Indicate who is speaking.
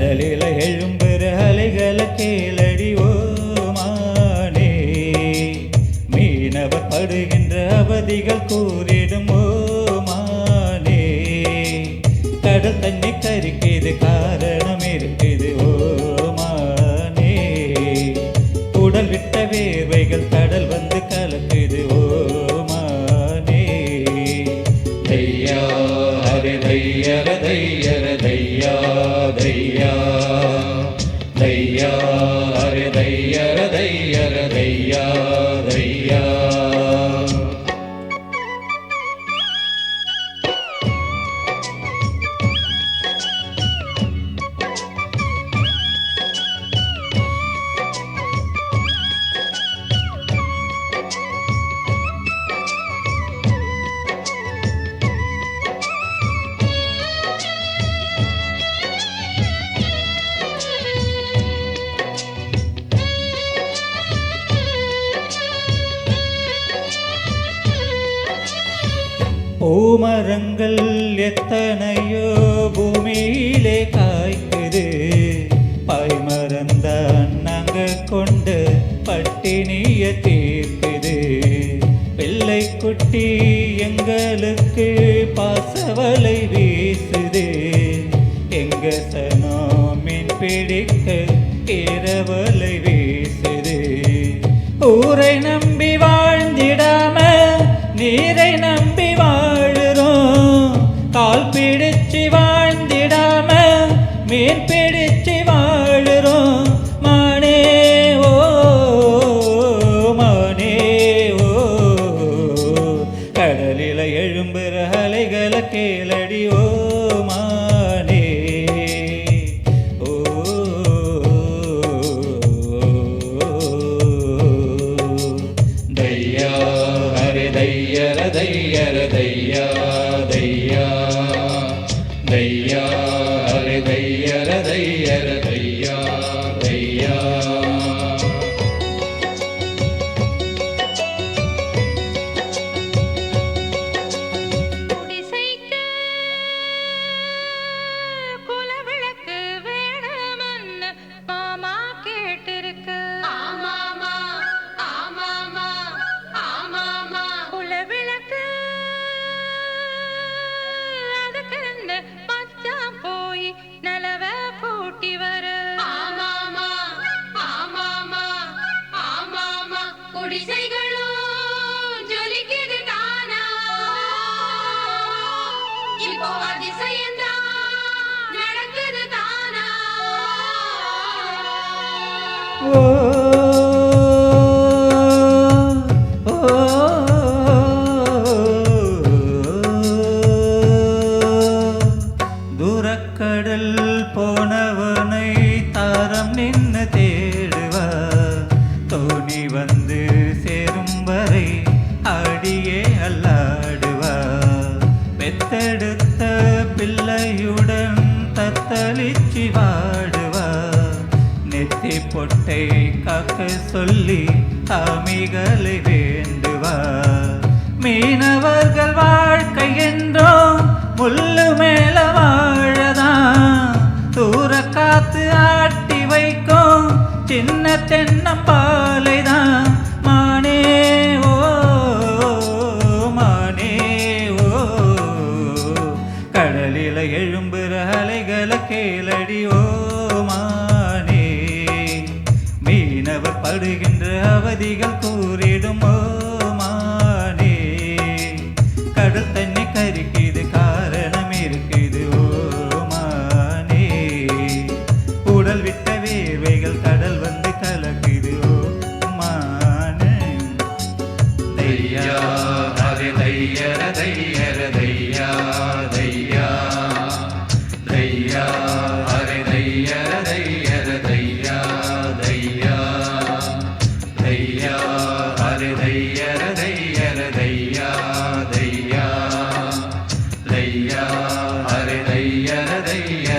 Speaker 1: கடலில எழும்புற அலைகளை கேளடி ஓமானே, மீனவர் படுகின்ற அவதிகள் கூறிடும் ஓமானே. கடல் தண்ணி கரிக்குது காரணம் இருக்குது ஓமானே, உடல் விட்ட வேர்வைகள் கடல் வந்து கலக்குது ஓமானே. தையா ஹரி தையர தையர தையா தையா தையா ஹரி தையர தையர தையா தையா. பூமரங்கள் எத்தனையோ பூமியிலே காய்க்குது, பாய்மரந்தான் நாங்க கொண்டு பட்டினிய தீர்க்குது. பிள்ளை குட்டி எங்களுக்கு பாசவலை வீசுது, எங்க சனம் மீன் பிடிக்க இரவலை வீசுது. ஊரை நம்பி வாழ்ந்திடாம நீரை நம்பி வாழுறோம், கால் பிடிச்சு வாழ்ந்திடாம மீன் பிடிச்சு வாழுறோம். மானே ஓ மானே ஓ, கடலில எழும்புற அலைகளை கேளடி ஓ மானே. ஓ தையா ஹரி தையர தையர தையா தையா தையா ஹரி தையர தையர தையா தையா.
Speaker 2: நலவ பூட்டி வர ஆமாமா ஆமாமா ஆமாமா, குடிசைகளும் ஜொலிக்குது தானா, இப்போ அதிசயந்தான் நடக்குது தானா.
Speaker 1: ஓ கடல் போனவனை தாரம் நின்று தேடுவா, தோணி வந்து சேரும் வரை ஆடியே அல்லாடுவா. பெத்தெடுத்த பிள்ளையுடன் தத்தளிச்சு வாடுவா, நெத்தி பொட்டை காக்க சொல்லி சாமிகளை வேண்டுவா. மீனவர்கள் வாழ்க்கை என்றோ முள்ளு மேல வாழதான், தூர காத்து ஆட்டி வைக்கும் சின்ன தென்னம்பாலைதான். மானே ஓ மானே ஓ, கடலில எழும்புற அலைகளை கேளடி ஓ மானே, மீனவர் படுகின்ற அவதிகள் கூறிடும் ஓ மானே. கடல் தண்ணி கரிக்குது காரணம் இருக்குது ஓ மானே, உடல் விட்ட வேர்வைகள் கடல் வந்து கலக்குது ஓ மானே. தையா ஹரி தையர தையர தையா தையா தையா ஹரி தையர தையர தையா தையா தையா ஹரி தையர தையர தையா தையா தையா ஹரி தையர தைய